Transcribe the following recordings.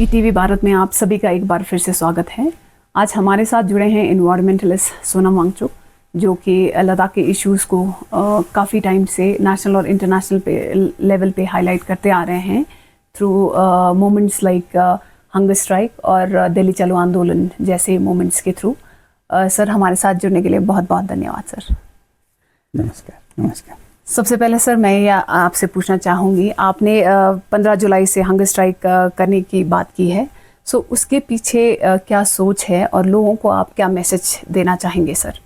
ETV Bharat में आप सभी का एक बार फिर से स्वागत है। आज हमारे साथ जुड़े हैं एनवायरमेंटलिस्ट सोनम वांगचुक, जो कि लद्दाख के इश्यूज़ को काफ़ी टाइम से नेशनल और इंटरनेशनल लेवल पे हाईलाइट करते आ रहे हैं through moments like hunger strike और दिल्ली चलो आंदोलन जैसे मोमेंट्स के थ्रू। सर, हमारे साथ जुड़ने के लिए बहुत बहुत धन्यवाद सर। नमस्कार। नमस्कार। सबसे पहले सर मैं यह आपसे पूछना चाहूँगी, आपने 15 जुलाई से हंगर स्ट्राइक करने की बात की है, सो उसके पीछे क्या सोच है और लोगों को आप क्या मैसेज देना चाहेंगे सर?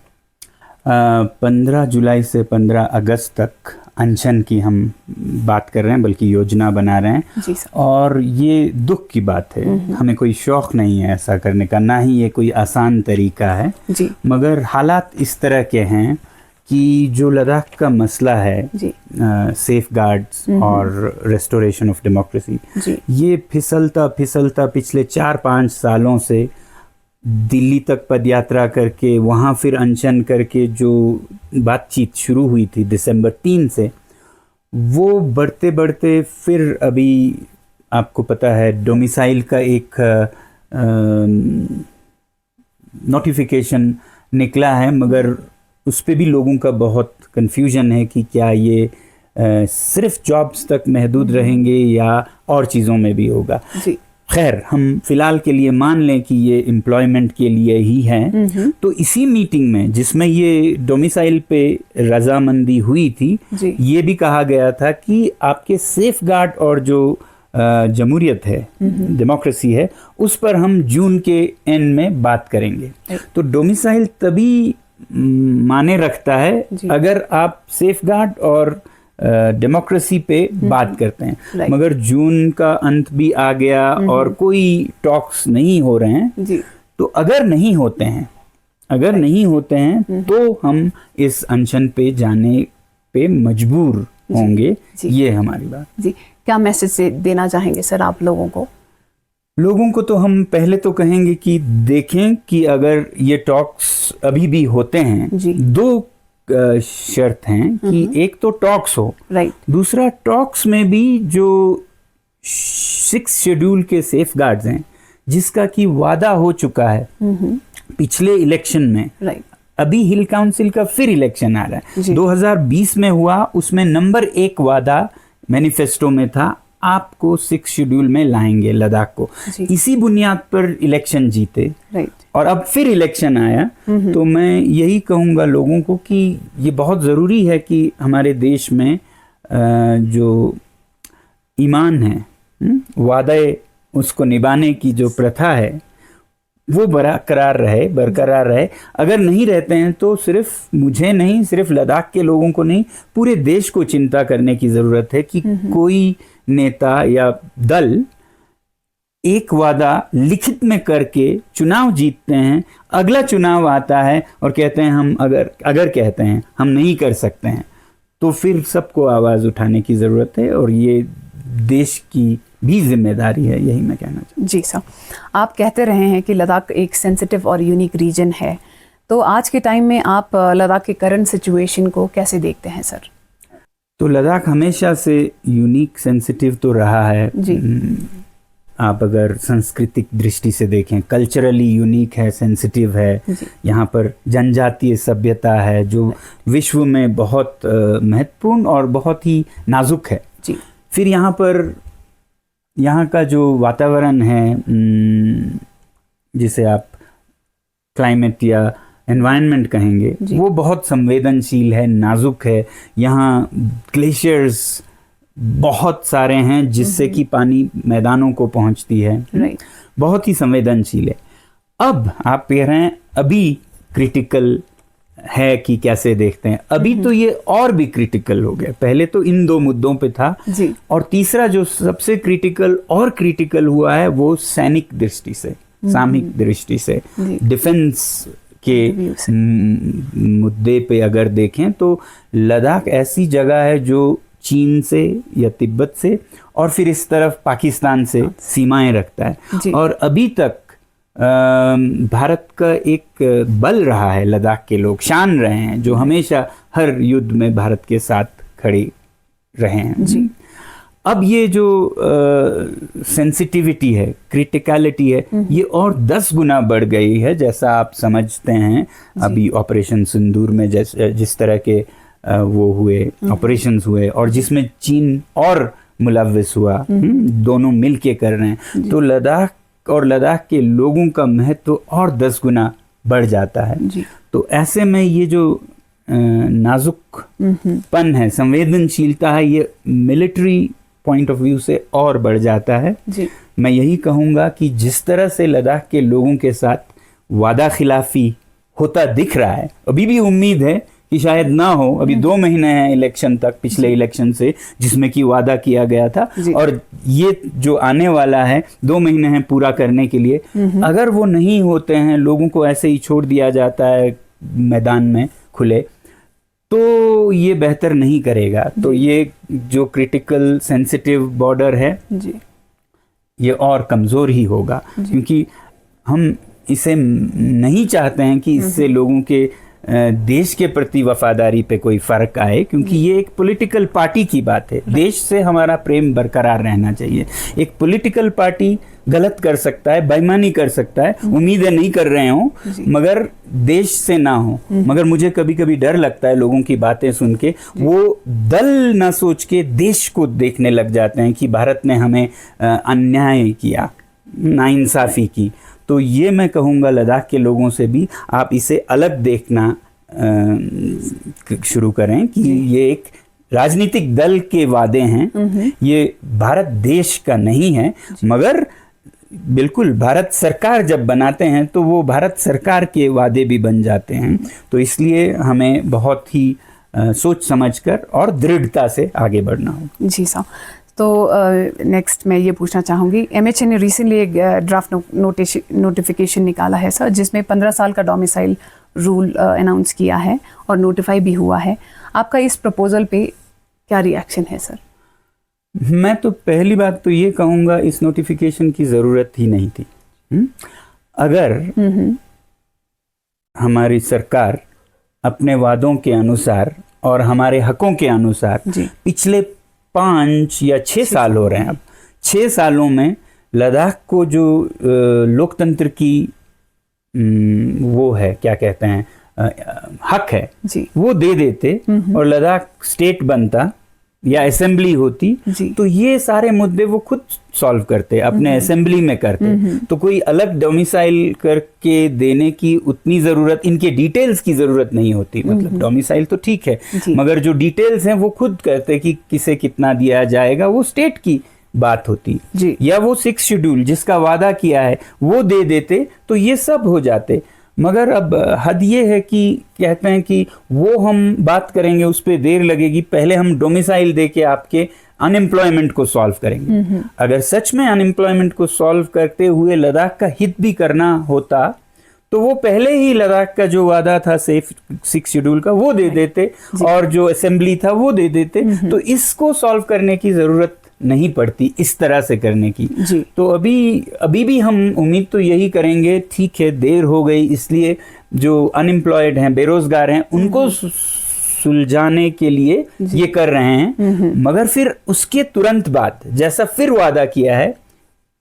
15 जुलाई से 15 अगस्त तक अनशन की हम बात कर रहे हैं, बल्कि योजना बना रहे हैं। जी सर। और ये दुख की बात है, हमें कोई शौक़ नहीं है ऐसा करने का, ना ही ये कोई आसान तरीका है जी। मगर हालात इस तरह के हैं कि जो लद्दाख का मसला है, सेफ गार्ड्स और रेस्टोरेशन ऑफ डेमोक्रेसी, ये फिसलता फिसलता पिछले 4-5 सालों से दिल्ली तक पदयात्रा करके वहाँ फिर अनशन करके जो बातचीत शुरू हुई थी दिसंबर 3 से, वो बढ़ते बढ़ते फिर अभी आपको पता है डोमिसाइल का एक नोटिफिकेशन निकला है, मगर उस पे भी लोगों का बहुत कन्फ्यूजन है कि क्या ये सिर्फ जॉब्स तक महदूद रहेंगे या और चीज़ों में भी होगा। खैर, हम फिलहाल के लिए मान लें कि ये एम्प्लॉयमेंट के लिए ही है। तो इसी मीटिंग में जिसमें ये डोमिसाइल पे रजामंदी हुई थी, ये भी कहा गया था कि आपके सेफ गार्ड और जो जमहूरियत है, डेमोक्रेसी है, उस पर हम जून के एंड में बात करेंगे। तो डोमिसाइल तभी माने रखता है अगर आप सेफ गार्ड और डेमोक्रेसी पे बात करते हैं। मगर जून का अंत भी आ गया और कोई टॉक्स नहीं हो रहे हैं। तो अगर नहीं होते हैं तो हम इस अनशन पे जाने पे मजबूर होंगे। ये हमारी बात जी। क्या मैसेज देना चाहेंगे सर आप लोगों को? लोगों को तो हम पहले तो कहेंगे कि देखें कि अगर ये टॉक्स अभी भी होते हैं, दो शर्त हैं कि एक तो टॉक्स हो, दूसरा टॉक्स में भी जो 6 शेड्यूल के सेफ गार्ड्स हैं जिसका कि वादा हो चुका है पिछले इलेक्शन में। अभी हिल काउंसिल का फिर इलेक्शन आ रहा है, 2020 में हुआ, उसमें नंबर 1 वादा मैनिफेस्टो में था, आपको 6 शेड्यूल में लाएंगे लद्दाख को। इसी बुनियाद पर इलेक्शन जीते और अब फिर इलेक्शन आया। तो मैं यही कहूँगा लोगों को कि ये बहुत ज़रूरी है कि हमारे देश में जो ईमान है, वादे उसको निभाने की जो प्रथा है, वो बरकरार रहे। अगर नहीं रहते हैं तो सिर्फ मुझे नहीं, सिर्फ लद्दाख के लोगों को नहीं, पूरे देश को चिंता करने की ज़रूरत है कि कोई नेता या दल एक वादा लिखित में करके चुनाव जीतते हैं, अगला चुनाव आता है और कहते हैं हम अगर कहते हैं हम नहीं कर सकते हैं, तो फिर सबको आवाज़ उठाने की ज़रूरत है और ये देश की भी जिम्मेदारी है, यही मैं कहना चाहूँ। जी सर, आप कहते रहे हैं कि लद्दाख एक सेंसिटिव और यूनिक रीजन है, तो आज के टाइम में आप लद्दाख के करंट सिचुएशन को कैसे देखते हैं सर? तो लद्दाख हमेशा से यूनिक सेंसिटिव तो रहा है जी। आप अगर सांस्कृतिक दृष्टि से देखें, कल्चरली यूनिक है, सेंसिटिव है। यहाँ पर जनजातीय सभ्यता है जो विश्व में बहुत महत्वपूर्ण और बहुत ही नाजुक है जी। फिर यहाँ का जो वातावरण है, जिसे आप क्लाइमेट या एनवायरनमेंट कहेंगे, वो बहुत संवेदनशील है, नाजुक है। यहाँ ग्लेशियर्स बहुत सारे हैं जिससे कि पानी मैदानों को पहुंचती है, बहुत ही संवेदनशील है। अब आप कह रहे हैं अभी क्रिटिकल है कि कैसे देखते हैं, अभी तो ये और भी क्रिटिकल हो गया। पहले तो इन 2 मुद्दों पे था जी। और तीसरा जो सबसे क्रिटिकल हुआ है वो सैनिक दृष्टि से, सामरिक दृष्टि से, डिफेंस के मुद्दे पे अगर देखें तो लद्दाख ऐसी जगह है जो चीन से या तिब्बत से और फिर इस तरफ पाकिस्तान से सीमाएं रखता है। और अभी तक भारत का एक बल रहा है, लद्दाख के लोग शान रहे हैं जो हमेशा हर युद्ध में भारत के साथ खड़े रहे हैं जी। अब ये जो सेंसिटिविटी है, क्रिटिकलिटी है, ये और 10 गुना बढ़ गई है, जैसा आप समझते हैं। अभी ऑपरेशन सिंदूर में जिस तरह के वो हुए ऑपरेशंस हुए, और जिसमें चीन और मुलव्विस हुआ, दोनों मिल के कर रहे हैं, तो लद्दाख और लद्दाख के लोगों का महत्व और 10 गुना बढ़ जाता है। तो ऐसे में ये जो नाजुकपन है, संवेदनशीलता है, ये मिलिट्री पॉइंट ऑफ व्यू से और बढ़ जाता है। मैं यही कहूँगा कि जिस तरह से लद्दाख के लोगों के साथ वादा खिलाफी होता दिख रहा है, अभी भी उम्मीद है कि शायद ना हो। अभी 2 महीने हैं इलेक्शन तक, पिछले इलेक्शन से, जिसमें कि वादा किया गया था, और ये जो आने वाला है 2 महीने हैं पूरा करने के लिए। अगर वो नहीं होते हैं, लोगों को ऐसे ही छोड़ दिया जाता है मैदान में खुले, तो ये बेहतर नहीं करेगा। तो ये जो क्रिटिकल सेंसिटिव बॉर्डर है ये और कमज़ोर ही होगा, क्योंकि हम इसे नहीं चाहते हैं कि इससे लोगों के देश के प्रति वफादारी पे कोई फ़र्क आए, क्योंकि ये एक पॉलिटिकल पार्टी की बात है। देश से हमारा प्रेम बरकरार रहना चाहिए। एक पॉलिटिकल पार्टी गलत कर सकता है, बेईमानी कर सकता है, उम्मीद है नहीं कर रहे हो, मगर देश से ना हो। मगर मुझे कभी कभी डर लगता है लोगों की बातें सुन के, वो दल ना सोच के देश को देखने लग जाते हैं कि भारत ने हमें अन्याय किया, नाइंसाफ़ी की। तो ये मैं कहूँगा लद्दाख के लोगों से भी आप इसे अलग देखना शुरू करें कि ये एक राजनीतिक दल के वादे हैं, ये भारत देश का नहीं है। मगर बिल्कुल भारत सरकार जब बनाते हैं तो वो भारत सरकार के वादे भी बन जाते हैं। तो इसलिए हमें बहुत ही सोच समझकर और दृढ़ता से आगे बढ़ना होगा। जी साहब। तो नेक्स्ट मैं ये पूछना चाहूँगी, MHA ने रिसेंटली एक ड्राफ्ट नोटिफिकेशन निकाला है सर, जिसमें 15 साल का डोमिसाइल रूल अनाउंस किया है और नोटिफाई भी हुआ है। आपका इस प्रपोजल पे क्या रिएक्शन है सर? मैं तो पहली बात तो ये कहूँगा, इस नोटिफिकेशन की ज़रूरत ही नहीं थी। अगर हमारी सरकार अपने वादों के अनुसार और हमारे हकों के अनुसार पिछले 5 या 6 साल हो रहे हैं, अब 6 सालों में लद्दाख को जो लोकतंत्र की वो है, क्या कहते हैं, हक है, वो दे देते और लद्दाख स्टेट बनता या असेंबली होती, तो ये सारे मुद्दे वो खुद सॉल्व करते, अपने असेंबली में करते। तो कोई अलग डोमिसाइल करके देने की उतनी ज़रूरत, इनके डिटेल्स की ज़रूरत नहीं होती। मतलब डोमिसाइल तो ठीक है, मगर जो डिटेल्स हैं वो खुद करते कि किसे कितना दिया जाएगा, वो स्टेट की बात होती। या वो 6 शेड्यूल जिसका वादा किया है वो दे देते, तो ये सब हो जाते। मगर अब हद ये है कि कहते हैं कि वो हम बात करेंगे, उस पर देर लगेगी, पहले हम डोमिसाइल दे के आपके अनएम्प्लॉयमेंट को सॉल्व करेंगे। अगर सच में अनएम्प्लॉयमेंट को सॉल्व करते हुए लद्दाख का हित भी करना होता, तो वो पहले ही लद्दाख का जो वादा था 6 शेड्यूल का वो दे देते, और जो असेंबली था वो दे देते। तो इसको सॉल्व करने की ज़रूरत नहीं पड़ती, इस तरह से करने की। तो अभी भी हम उम्मीद तो यही करेंगे, ठीक है देर हो गई, इसलिए जो अनएम्प्लॉयड हैं, बेरोजगार हैं, उनको सुलझाने के लिए ये कर रहे हैं। मगर फिर उसके तुरंत बाद, जैसा फिर वादा किया है,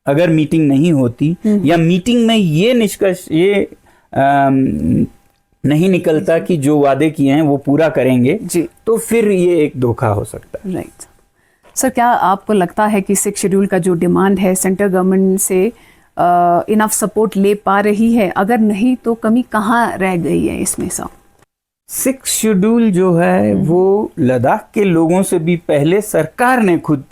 अगर मीटिंग नहीं होती या मीटिंग में ये निष्कर्ष ये नहीं निकलता कि जो वादे किए हैं वो पूरा करेंगे, तो फिर ये एक धोखा हो सकता है। राइट सर, क्या आपको लगता है कि 6 शेड्यूल का जो डिमांड है सेंट्रल गवर्नमेंट से इनफ सपोर्ट ले पा रही है? अगर नहीं तो कमी कहाँ रह गई है इसमें सर? 6 शेड्यूल जो है वो लद्दाख के लोगों से भी पहले सरकार ने खुद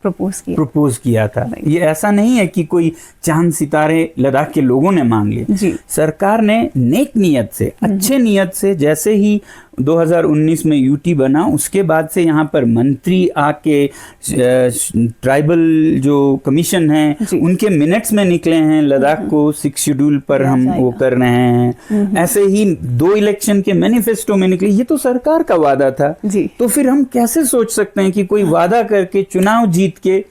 प्रपोज किया था। ये ऐसा नहीं है कि कोई चांद सितारे लद्दाख के लोगों ने मांग लिए। सरकार ने नेक नियत से, अच्छे नियत से, जैसे ही 2019 में यूटी बना, उसके बाद से यहाँ पर मंत्री आके, ट्राइबल जो कमीशन है उनके मिनट्स में निकले हैं, लद्दाख को 6 शेड्यूल पर हम वो कर रहे हैं। ऐसे ही 2 इलेक्शन के मैनिफेस्टो में निकले, ये तो सरकार का वादा था। तो फिर हम कैसे सोच सकते हैं कि कोई वादा करके चुनाव जीत के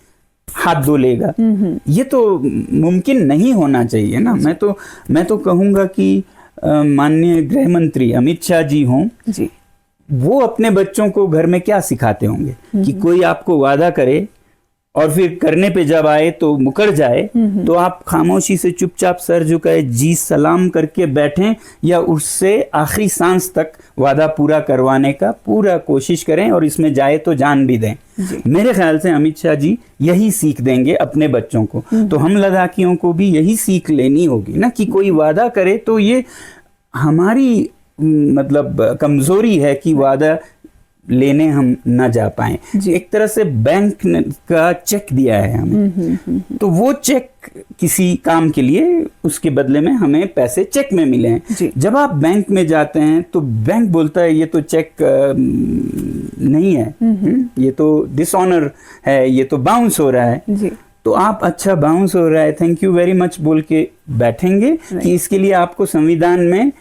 हाथ धो लेगा? ये तो मुमकिन नहीं होना चाहिए ना। मैं तो कहूँगा कि माननीय गृह मंत्री अमित शाह जी हों, वो अपने बच्चों को घर में क्या सिखाते होंगे कि कोई आपको वादा करे और फिर करने पे जब आए तो मुकर जाए, तो आप खामोशी से चुपचाप सर झुकाए जी सलाम करके बैठें या उससे आखिरी सांस तक वादा पूरा करवाने का पूरा कोशिश करें और इसमें जाए तो जान भी दें। मेरे ख्याल से अमित शाह जी यही सीख देंगे अपने बच्चों को। तो हम लद्दाखियों को भी यही सीख लेनी होगी ना कि कोई वादा करे तो ये हमारी मतलब कमजोरी है कि वादा लेने हम ना जा पाए। एक तरह से बैंक का चेक दिया है हमें, तो वो चेक किसी काम के लिए उसके बदले में हमें पैसे चेक में मिले हैं। जब आप बैंक में जाते हैं तो बैंक बोलता है ये तो चेक नहीं है, ये तो डिसऑनर है, ये तो बाउंस हो रहा है। तो आप अच्छा बाउंस हो रहा है, थैंक यू वेरी मच बोल के बैठेंगे कि इसके लिए आपको संविधान में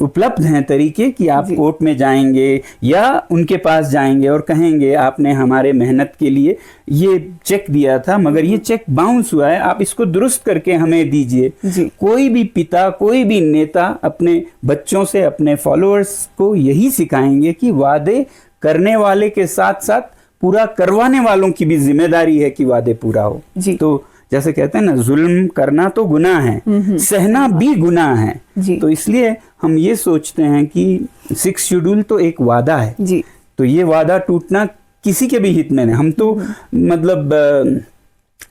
उपलब्ध हैं तरीके कि आप कोर्ट में जाएंगे या उनके पास जाएंगे और कहेंगे आपने हमारे मेहनत के लिए ये चेक दिया था मगर ये चेक बाउंस हुआ है, आप इसको दुरुस्त करके हमें दीजिए। कोई भी पिता, कोई भी नेता अपने बच्चों से, अपने फॉलोअर्स को यही सिखाएंगे कि वादे करने वाले के साथ साथ पूरा करवाने वालों की भी जिम्मेदारी है कि वादे पूरा हो। तो जैसे कहते हैं ना, जुल्म करना तो गुनाह है, सहना भी गुनाह है। तो इसलिए हम ये सोचते हैं कि 6 शेड्यूल तो एक वादा है, तो ये वादा टूटना किसी के भी हित में नहीं। हम तो मतलब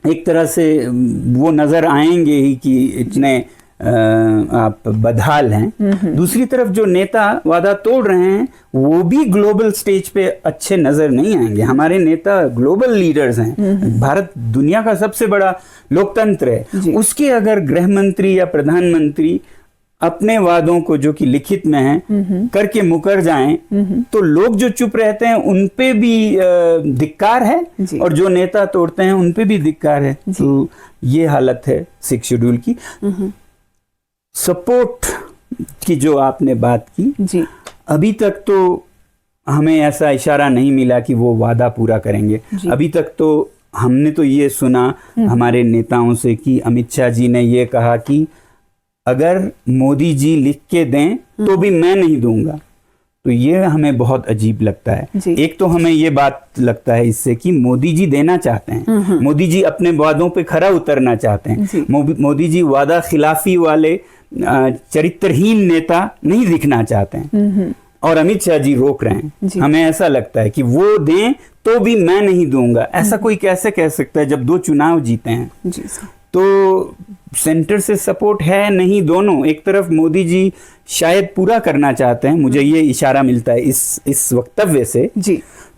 एक तरह से वो नजर आएंगे ही कि इतने आप बदहाल हैं। दूसरी तरफ जो नेता वादा तोड़ रहे हैं वो भी ग्लोबल स्टेज पे अच्छे नजर नहीं आएंगे। हमारे नेता ग्लोबल लीडर्स हैं। भारत दुनिया का सबसे बड़ा लोकतंत्र है, उसके अगर गृह मंत्री या प्रधानमंत्री अपने वादों को जो कि लिखित में हैं करके मुकर जाएं, तो लोग जो चुप रहते हैं उन पे भी धिक्कार है और जो नेता तोड़ते हैं उन पे भी धिक्कार है। तो ये हालत है 6 शेड्यूल की। सपोर्ट की जो आपने बात की, अभी तक तो हमें ऐसा इशारा नहीं मिला कि वो वादा पूरा करेंगे। अभी तक तो हमने तो ये सुना हमारे नेताओं से कि अमित शाह जी ने ये कहा कि अगर मोदी जी लिख के दें तो भी मैं नहीं दूंगा। तो ये हमें बहुत अजीब लगता है। एक तो हमें ये बात लगता है इससे कि मोदी जी देना चाहते हैं, मोदी जी अपने वादों पे खरा उतरना चाहते हैं, मोदी जी वादा खिलाफी वाले चरित्रहीन नेता नहीं दिखना चाहते हैं और अमित शाह जी रोक रहे हैं। हमें ऐसा लगता है कि वो दें तो भी मैं नहीं दूंगा। ऐसा कोई कैसे कह सकता है जब 2 चुनाव जीते हैं? तो सेंटर से सपोर्ट है नहीं, दोनों। एक तरफ मोदी जी शायद पूरा करना चाहते हैं, मुझे ये इशारा मिलता है इस वक्तव्य से।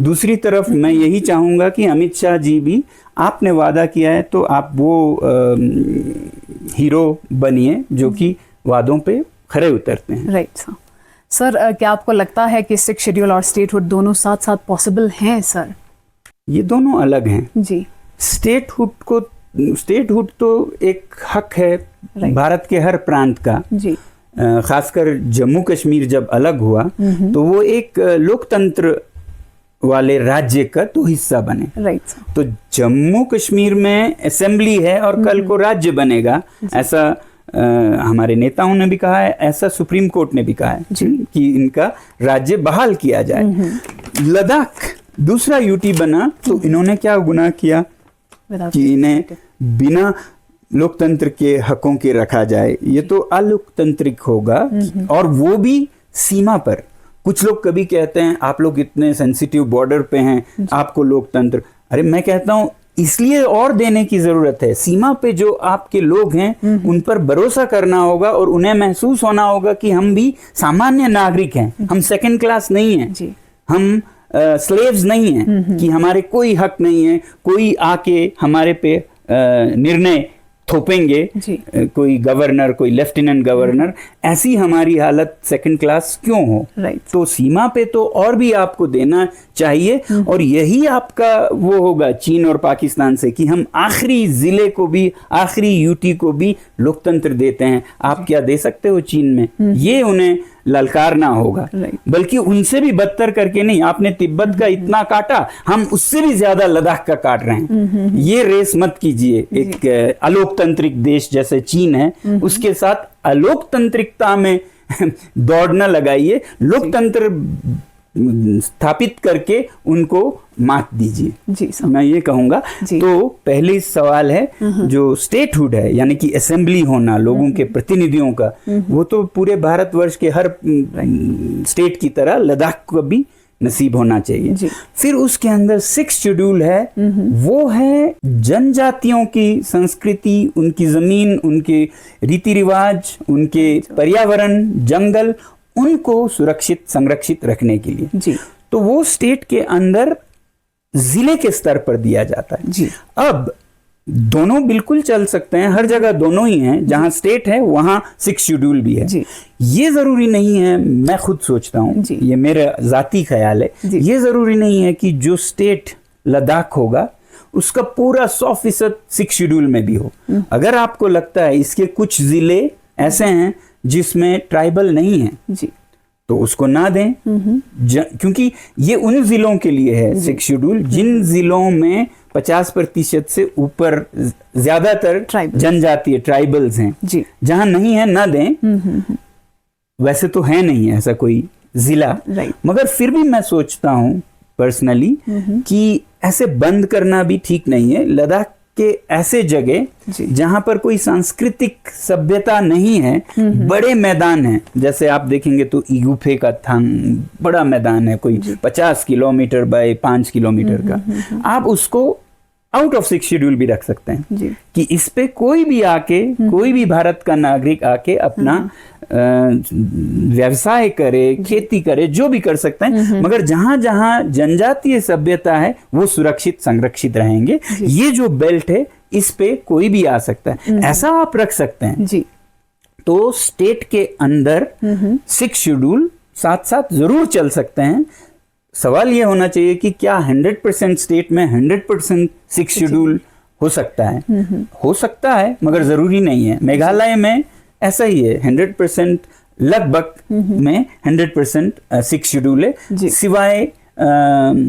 दूसरी तरफ मैं यही चाहूंगा कि अमित शाह जी भी, आपने वादा किया है तो आप वो हीरो बनिए जो कि वादों पे खरे उतरते हैं। राइट सर, क्या आपको लगता है कि 6 शेड्यूल और स्टेटहुड दोनों साथ साथ पॉसिबल हैं सर? ये दोनों अलग हैं जी। स्टेटहुड तो एक हक है भारत के हर प्रांत का जी। खासकर जम्मू कश्मीर जब अलग हुआ तो वो एक लोकतंत्र वाले राज्य का तो हिस्सा बने। तो जम्मू कश्मीर में असेंबली है और कल को राज्य बनेगा, ऐसा हमारे नेताओं ने भी कहा है, ऐसा सुप्रीम कोर्ट ने भी कहा है कि इनका राज्य बहाल किया जाए। लद्दाख दूसरा यूटी बना तो इन्होंने क्या गुनाह किया कि इन्हें बिना लोकतंत्र के हकों के रखा जाए। ये तो अलोकतांत्रिक होगा और वो भी सीमा पर। कुछ लोग कभी कहते हैं आप लोग इतने सेंसिटिव बॉर्डर पे हैं, आपको लोकतंत्र। अरे मैं कहता हूं इसलिए और देने की जरूरत है। सीमा पे जो आपके लोग हैं उन पर भरोसा करना होगा और उन्हें महसूस होना होगा कि हम भी सामान्य नागरिक हैं, हम सेकंड क्लास नहीं हैं, हम स्लेव्स नहीं हैं कि हमारे कोई हक नहीं है, कोई आके हमारे पे निर्णय थोपेंगे, कोई गवर्नर, कोई लेफ्टिनेंट गवर्नर। ऐसी हमारी हालत सेकंड क्लास क्यों हो? तो सीमा पे तो और भी आपको देना चाहिए और यही आपका वो होगा चीन और पाकिस्तान से कि हम आखिरी जिले को भी, आखिरी यूटी को भी लोकतंत्र देते हैं। आप क्या दे सकते हो चीन में? ये उन्हें ललकारना होगा, बल्कि उनसे भी बदतर करके नहीं। आपने तिब्बत का इतना काटा, हम उससे भी ज्यादा लद्दाख का काट रहे हैं। ये रेस मत कीजिए। एक अलोकतांत्रिक देश जैसे चीन है उसके साथ अलोकतांत्रिकता में दौड़ न लगाइए। लोकतंत्र स्थापित करके उनको मात दीजिए। जी सर, मैं ये कहूंगा। जी। तो पहले सवाल है जो स्टेटहुड है, यानी कि असेंबली होना लोगों के प्रतिनिधियों का, वो तो पूरे भारतवर्ष के हर स्टेट की तरह लद्दाख को भी नसीब होना चाहिए। जी। फिर उसके अंदर 6 शेड्यूल है, वो है जनजातियों की संस्कृति, उनकी जमीन, उनके रीति रिवाज, उनके पर्यावरण, जंगल, उनको सुरक्षित संरक्षित रखने के लिए। जी। तो वो स्टेट के अंदर जिले के स्तर पर दिया जाता है। जी। अब दोनों बिल्कुल चल सकते हैं, हर जगह दोनों ही हैं, जहां स्टेट है वहां 6 शेड्यूल भी है। जी। ये जरूरी नहीं है, मैं खुद सोचता हूं, ये मेरा जाती ख्याल है, ये जरूरी नहीं है कि जो स्टेट लद्दाख होगा उसका पूरा 100% 6 शेड्यूल में भी हो। अगर आपको लगता है इसके कुछ जिले ऐसे हैं जिसमें ट्राइबल नहीं है, जी, तो उसको ना दें, क्योंकि ये उन जिलों के लिए है 6 शेड्यूल जिन जिलों में 50% से ऊपर ज्यादातर जनजातीय ट्राइबल्स हैं। जी। जहां नहीं है ना दें। वैसे तो है नहीं ऐसा कोई जिला, मगर फिर भी मैं सोचता हूं पर्सनली कि ऐसे बंद करना भी ठीक नहीं है। लद्दाख के ऐसे जगह जहां पर कोई सांस्कृतिक सभ्यता नहीं है, बड़े मैदान हैं, जैसे आप देखेंगे तो इगुफे का थांग बड़ा मैदान है, कोई 50 किलोमीटर बाय 5 किलोमीटर का, आप उसको आउट ऑफ 6 शेड्यूल भी रख सकते हैं कि इस पे कोई भी आके, कोई भी भारत का नागरिक आके अपना व्यवसाय करे, खेती करे, जो भी कर सकते हैं, मगर जहां जहां जनजातीय सभ्यता है वो सुरक्षित संरक्षित रहेंगे। ये जो बेल्ट है इस पे कोई भी आ सकता है, ऐसा आप रख सकते हैं जी। तो स्टेट के अंदर 6 शेड्यूल साथ साथ जरूर चल सकते हैं। सवाल ये होना चाहिए कि क्या 100% स्टेट में 100% 6 शेड्यूल हो सकता है? हो सकता है, मगर जरूरी नहीं है। मेघालय में ऐसा ही है, 100% लगभग में 100% 6 शेड्यूल है, सिवाय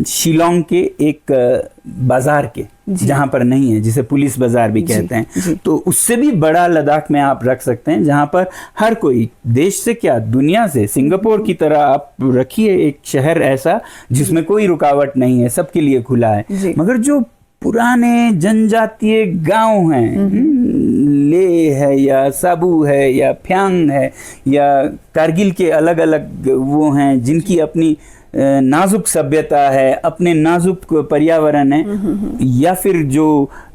शिलोंग के एक बाजार के जहां पर नहीं है, जिसे पुलिस बाजार भी कहते हैं। तो उससे भी बड़ा लद्दाख में आप रख सकते हैं, जहां पर हर कोई, देश से क्या दुनिया से, सिंगापुर की तरह आप रखिए एक शहर ऐसा जिसमें कोई रुकावट नहीं है, सबके लिए खुला है। मगर जो पुराने जनजातीय गांव हैं, ले है या साबू है या फ्यांग है या कारगिल के अलग अलग वो हैं जिनकी अपनी नाजुक सभ्यता है, अपने नाजुक पर्यावरण है, या फिर जो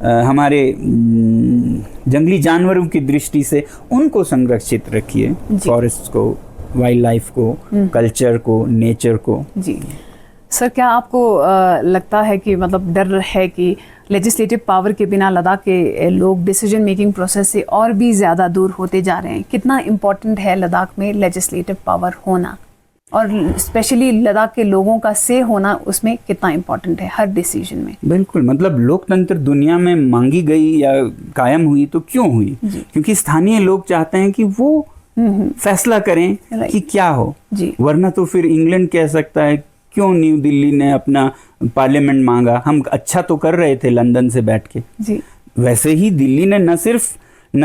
हमारे जंगली जानवरों की दृष्टि से उनको संरक्षित रखिए, फॉरेस्ट को, वाइल्ड लाइफ को, कल्चर को, नेचर को। जी सर, क्या आपको लगता है कि मतलब डर है कि लेजिस्लेटिव पावर के बिना लद्दाख के लोग डिसीजन मेकिंग प्रोसेस से और भी ज़्यादा दूर होते जा रहे हैं? कितना इम्पोर्टेंट है लद्दाख में लेजिस्लेटिव पावर होना, और स्पेशली लद्दाख के लोगों का से होना उसमें कितना इम्पोर्टेंट है हर डिसीजन में? बिल्कुल, मतलब लोकतंत्र दुनिया में मांगी गई या कायम हुई तो क्यों हुई? क्योंकि स्थानीय लोग चाहते हैं कि वो फैसला करें कि क्या हो, वरना तो फिर इंग्लैंड कह सकता है क्यों न्यू दिल्ली ने अपना पार्लियामेंट मांगा, हम अच्छा तो कर रहे थे लंदन से बैठ के। जी। वैसे ही दिल्ली ने न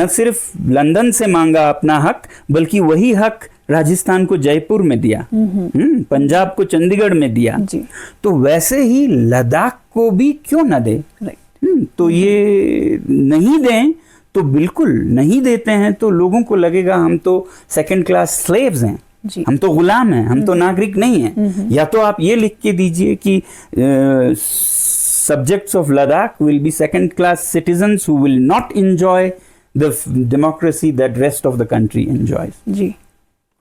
सिर्फ लंदन से मांगा अपना हक, बल्कि वही हक राजस्थान को जयपुर में दिया, पंजाब को चंडीगढ़ में दिया। जी। तो वैसे ही लद्दाख को भी क्यों न दे? तो ये नहीं दें तो बिल्कुल नहीं देते हैं तो लोगों को लगेगा हम तो सेकंड क्लास स्लेव्स हैं, हम तो गुलाम हैं, हम तो नागरिक नहीं हैं। या तो आप ये लिख के दीजिए कि subjects of Ladakh will be second class citizens who will not enjoy the democracy that rest of the country enjoys. जी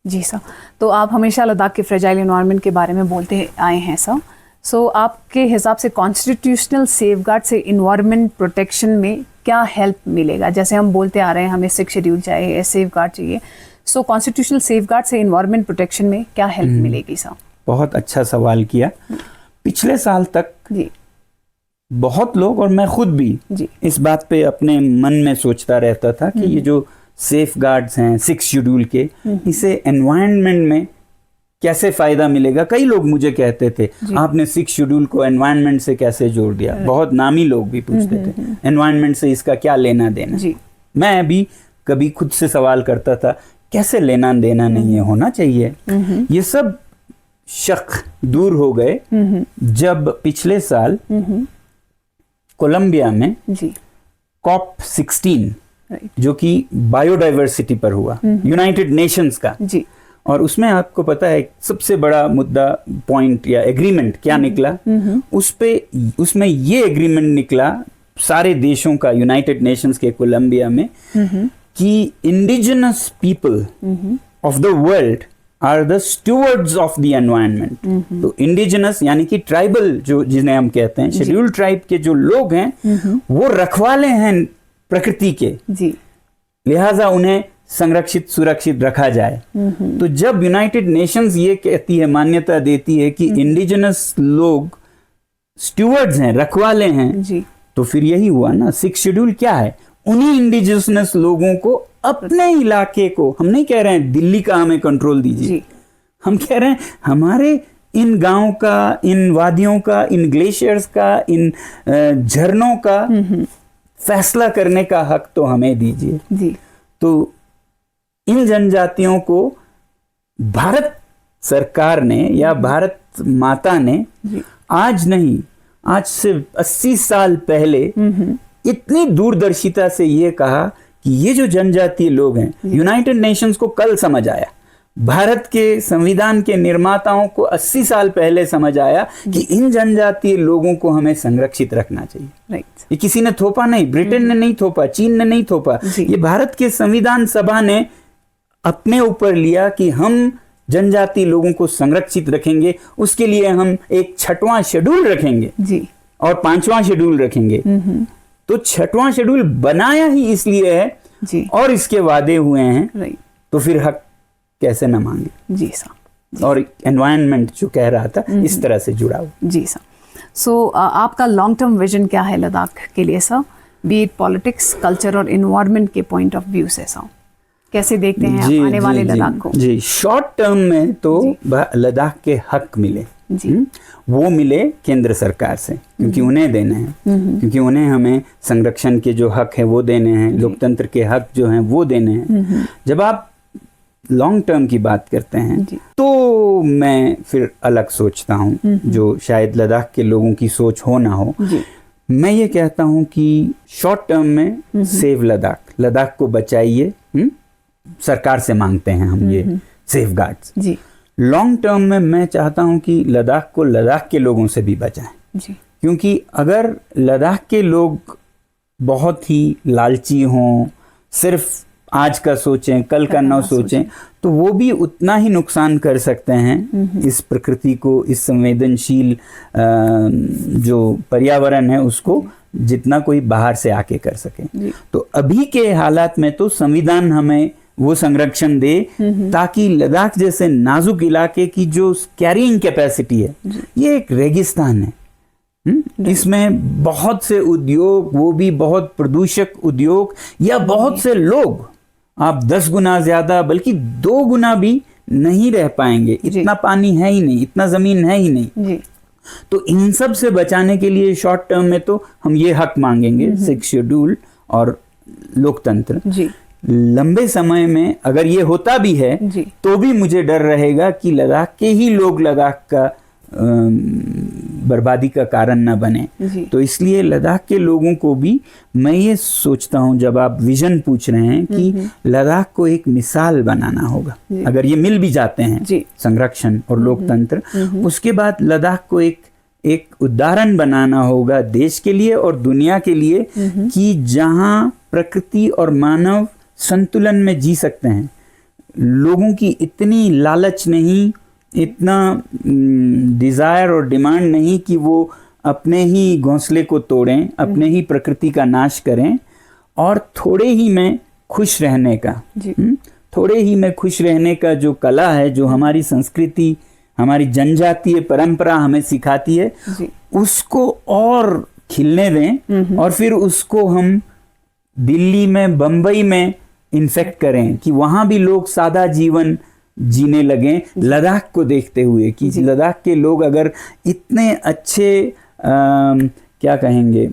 जी सर, तो आप हमेशा लद्दाख के फ्रेजाइल एनवायरनमेंट के बारे में बोलते आए हैं सर। सो आपके हिसाब से कॉन्स्टिट्यूशनल सेफगार्ड से इन्वायरमेंट प्रोटेक्शन में क्या हेल्प मिलेगा? जैसे हम बोलते आ रहे हैं हमें 6 शेड्यूल चाहिए, सेफगार्ड चाहिए, सो कॉन्स्टिट्यूशनल सेफगार्ड से इन्वायरमेंट प्रोटेक्शन में क्या हेल्प मिलेगी सर? बहुत अच्छा सवाल किया। पिछले साल तक जी बहुत लोग और मैं खुद भी जी इस बात पे अपने मन में सोचता रहता था कि ये जो सेफगार्ड्स हैं 6 शेड्यूल के, इसे एनवायरनमेंट में कैसे फायदा मिलेगा? कई लोग मुझे कहते थे आपने 6 शेड्यूल को एनवायरनमेंट से कैसे जोड़ दिया? बहुत नामी लोग भी पूछते थे एनवायरनमेंट से इसका क्या लेना देना? मैं भी कभी खुद से सवाल करता था कैसे लेना देना नहीं है, होना चाहिए। ये सब शक दूर हो गए जब पिछले साल कोलंबिया में COP16 जो कि बायोडाइवर्सिटी पर हुआ, यूनाइटेड नेशंस का जी। और उसमें आपको पता है सबसे बड़ा मुद्दा पॉइंट या एग्रीमेंट क्या निकला, उसमें ये एग्रीमेंट निकला सारे देशों का, यूनाइटेड नेशंस के कोलंबिया में, कि indigenous people of the world are the stewards of the environment. तो इंडिजिनस यानी कि ट्राइबल, जो जिन्हें हम कहते हैं शेड्यूल्ड ट्राइब के जो लोग हैं वो रखवाले हैं प्रकृति के जी। लिहाजा उन्हें संरक्षित सुरक्षित रखा जाए। तो जब यूनाइटेड नेशंस ये कहती है, मान्यता देती है कि इंडिजिनस लोग स्टूवर्ड्स हैं, रखवाले हैं जी। तो फिर यही हुआ ना, 6 शेड्यूल क्या है, उन्हीं इंडिजिनस लोगों को अपने इलाके को, हम नहीं कह रहे हैं दिल्ली का हमें कंट्रोल दीजिए, हम कह रहे हैं हमारे इन गांव का, इन वादियों का, इन ग्लेशियर्स का, इन झरनों का फैसला करने का हक तो हमें दीजिए जी। तो इन जनजातियों को भारत सरकार ने या भारत माता ने आज नहीं, आज से 80 साल पहले इतनी दूरदर्शिता से ये कहा कि ये जो जनजातीय लोग हैं, यूनाइटेड नेशंस को कल समझ आया, भारत के संविधान के निर्माताओं को 80 साल पहले समझ आया कि इन जनजातीय लोगों को हमें संरक्षित रखना चाहिए। ये किसी ने थोपा नहीं, ब्रिटेन ने नहीं थोपा, चीन ने नहीं थोपा, ये भारत के संविधान सभा ने अपने ऊपर लिया कि हम जनजातीय लोगों को संरक्षित रखेंगे। उसके लिए हम एक 6वां शेड्यूल रखेंगे जी। और 5वां शेड्यूल रखेंगे। तो 6वां शेड्यूल बनाया ही इसलिए है जी। और इसके वादे हुए हैं, तो फिर हक कैसे न मांगे जी साहब। और एनवायरनमेंट जो कह रहा था इस तरह से जुड़ा हुआ जी साहब। सो आपका लॉन्ग टर्म विजन क्या है लद्दाख के लिए sir, B it politics, culture और एनवायरनमेंट के पॉइंट ऑफ व्यू से सर, कैसे देखते हैं आप आने वाले लद्दाख को? जी, शॉर्ट टर्म में तो लद्दाख के हक मिले जी। वो मिले केंद्र सरकार से, क्योंकि उन्हें देने हैं, क्योंकि उन्हें हमें संरक्षण के जो हक है वो देने हैं, लोकतंत्र के हक जो हैं वो देने हैं। जब आप लॉन्ग टर्म की बात करते हैं तो मैं फिर अलग सोचता हूँ, जो शायद लद्दाख के लोगों की सोच हो ना हो। मैं ये कहता हूँ कि शॉर्ट टर्म में सेव लद्दाख, लद्दाख को बचाइए, सरकार से मांगते हैं हम ये सेफगार्ड्स जी। लॉन्ग टर्म में मैं चाहता हूं कि लद्दाख को लद्दाख के लोगों से भी बचाएं जी। क्योंकि अगर लद्दाख के लोग बहुत ही लालची हों, सिर्फ आज का सोचें, कल का ना सोचें, तो वो भी उतना ही नुकसान कर सकते हैं इस प्रकृति को, इस संवेदनशील जो पर्यावरण है उसको, जितना कोई बाहर से आके कर सके। तो अभी के हालात में तो संविधान हमें वो संरक्षण दे ताकि लद्दाख जैसे नाजुक इलाके की जो कैरिंग कैपेसिटी है, ये एक रेगिस्तान है, इसमें बहुत से उद्योग, वो भी बहुत प्रदूषक उद्योग, या बहुत से लोग, आप 10 गुना ज्यादा बल्कि 2 गुना भी नहीं रह पाएंगे, इतना पानी है ही नहीं, इतना जमीन है ही नहीं। तो इन सब से बचाने के लिए शॉर्ट टर्म में तो हम ये हक मांगेंगे, 6 शेड्यूल और लोकतंत्र जी। लंबे समय में अगर ये होता भी है तो भी मुझे डर रहेगा कि लद्दाख के ही लोग लद्दाख का बर्बादी का कारण न बने। तो इसलिए लद्दाख के लोगों को भी मैं ये सोचता हूँ, जब आप विजन पूछ रहे हैं, कि लद्दाख को एक मिसाल बनाना होगा। अगर ये मिल भी जाते हैं संरक्षण और लोकतंत्र, उसके बाद लद्दाख को एक उदाहरण बनाना होगा देश के लिए और दुनिया के लिए, कि जहाँ प्रकृति और मानव संतुलन में जी सकते हैं। लोगों की इतनी लालच नहीं, इतना डिजायर और डिमांड नहीं कि वो अपने ही घोंसले को तोड़ें, अपने ही प्रकृति का नाश करें, और थोड़े ही में खुश रहने का, थोड़े ही में खुश रहने का जो कला है, जो हमारी संस्कृति, हमारी जनजातीय परंपरा हमें सिखाती है, उसको और खिलने दें, और फिर उसको हम दिल्ली में, बंबई में इन्फेक्ट करें, कि वहां भी लोग सादा जीवन जीने लगे लद्दाख को देखते हुए, कि लद्दाख के लोग अगर इतने अच्छे क्या कहेंगे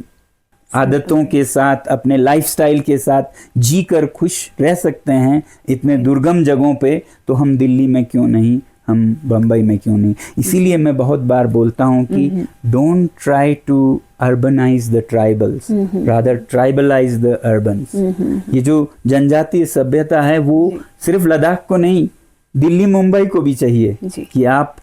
आदतों के साथ, अपने लाइफस्टाइल के साथ जीकर खुश रह सकते हैं इतने दुर्गम जगहों पे, तो हम दिल्ली में क्यों नहीं, हम बम्बई में क्यों नहीं। इसीलिए मैं बहुत बार बोलता हूँ कि don't try to urbanise the tribals, rather tribalise the urbans. ये जो जनजातीय सभ्यता है वो सिर्फ लद्दाख को नहीं, दिल्ली मुंबई को भी चाहिए कि आप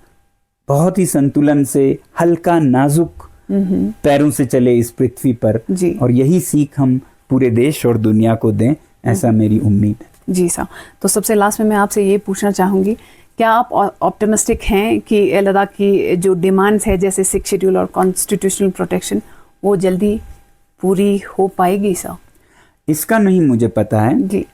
बहुत ही संतुलन से, हल्का नाजुक पैरों से चले इस पृथ्वी पर, और यही सीख हम पूरे देश और दुनिया को दें, ऐसा मेरी उम्मीद है। जी साहब, तो सबसे लास्ट में मैं आपसे ये पूछना चाहूँगी, क्या आप ऑप्टिमिस्टिक हैं कि लद्दाख की जो डिमांड्स है जैसे 6 शेड्यूल और कॉन्स्टिट्यूशनल प्रोटेक्शन वो जल्दी पूरी हो पाएगी साहब? इसका नहीं मुझे पता है जी।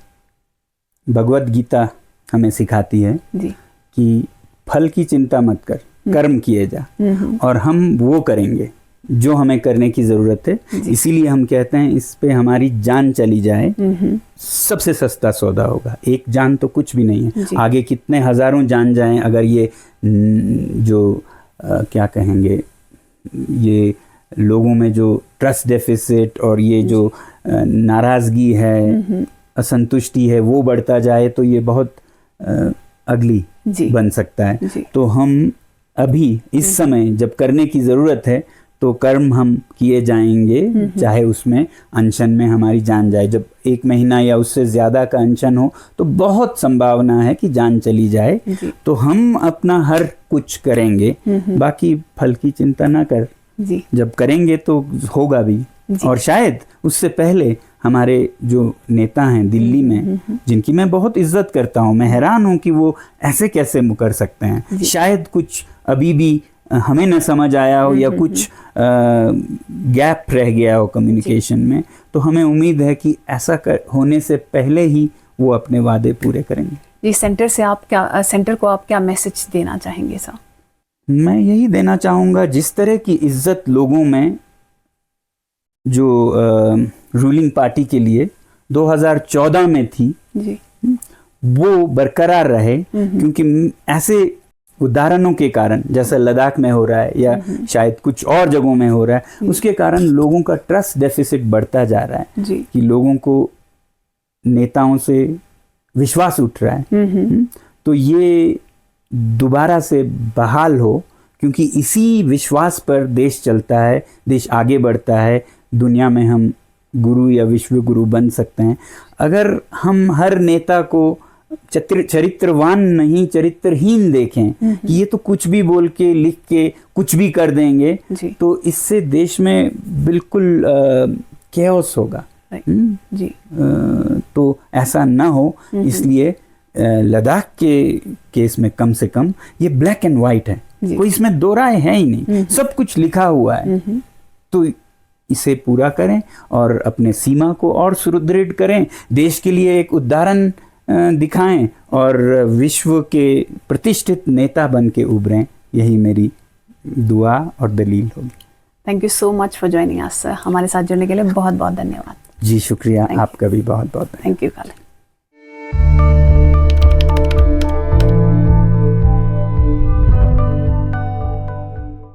भगवत गीता हमें सिखाती है जी कि फल की चिंता मत कर, कर्म किए जा, और हम वो करेंगे जो हमें करने की जरूरत है। इसीलिए हम कहते हैं इस पे हमारी जान चली जाए सबसे सस्ता सौदा होगा। एक जान तो कुछ भी नहीं है, आगे कितने हजारों जान जाएं, अगर ये जो क्या कहेंगे, ये लोगों में जो ट्रस्ट डेफिसिट और ये जो नाराजगी है, असंतुष्टि है, वो बढ़ता जाए तो ये बहुत अगली बन सकता है। तो हम अभी इस समय जब करने की ज़रूरत है तो कर्म हम किए जाएंगे, चाहे उसमें अनशन में हमारी जान जाए। जब 1 महीना या उससे ज़्यादा का अनशन हो तो बहुत संभावना है कि जान चली जाए। तो हम अपना हर कुछ करेंगे, बाकी फल की चिंता ना कर, जब करेंगे तो होगा भी। और शायद उससे पहले हमारे जो नेता हैं दिल्ली में, जिनकी मैं बहुत इज्जत करता हूँ, मैं हैरान हूँ कि वो ऐसे कैसे मुकर सकते हैं। शायद कुछ अभी भी हमें न समझ आया हो या कुछ गैप रह गया हो कम्युनिकेशन में। तो हमें उम्मीद है कि ऐसा होने से पहले ही वो अपने वादे पूरे करेंगे। जी, सेंटर को आप क्या मैसेज देना चाहेंगे साहब? मैं यही देना चाहूँगा, जिस तरह की इज्जत लोगों में जो रूलिंग पार्टी के लिए 2014 में थी वो बरकरार रहे, क्योंकि ऐसे उदाहरणों के कारण, जैसा लद्दाख में हो रहा है या शायद कुछ और जगहों में हो रहा है, उसके कारण लोगों का ट्रस्ट डेफिसिट बढ़ता जा रहा है कि लोगों को नेताओं से विश्वास उठ रहा है। तो ये दोबारा से बहाल हो, क्योंकि इसी विश्वास पर देश चलता है, देश आगे बढ़ता है, दुनिया में हम गुरु या विश्व गुरु बन सकते हैं। अगर हम हर नेता को चरित्रवान नहीं चरित्रहीन देखें कि ये तो कुछ भी बोल के लिख के कुछ भी कर देंगे, तो इससे देश में बिल्कुल कैओस होगा। तो ऐसा ना हो, इसलिए लद्दाख के केस में कम से कम ये ब्लैक एंड वाइट है, कोई इसमें दो राय है ही नहीं, सब कुछ लिखा हुआ है। तो इसे पूरा करें और अपने सीमा को और सुदृढ़ करें, देश के लिए एक उदाहरण दिखाएं और विश्व के प्रतिष्ठित नेता बन के उभरें। यही मेरी दुआ और दलील होगी। Thank you so much for joining us sir. हमारे साथ जुड़ने के लिए बहुत बहुत धन्यवाद। जी शुक्रिया, आपका भी बहुत बहुत थैंक यू।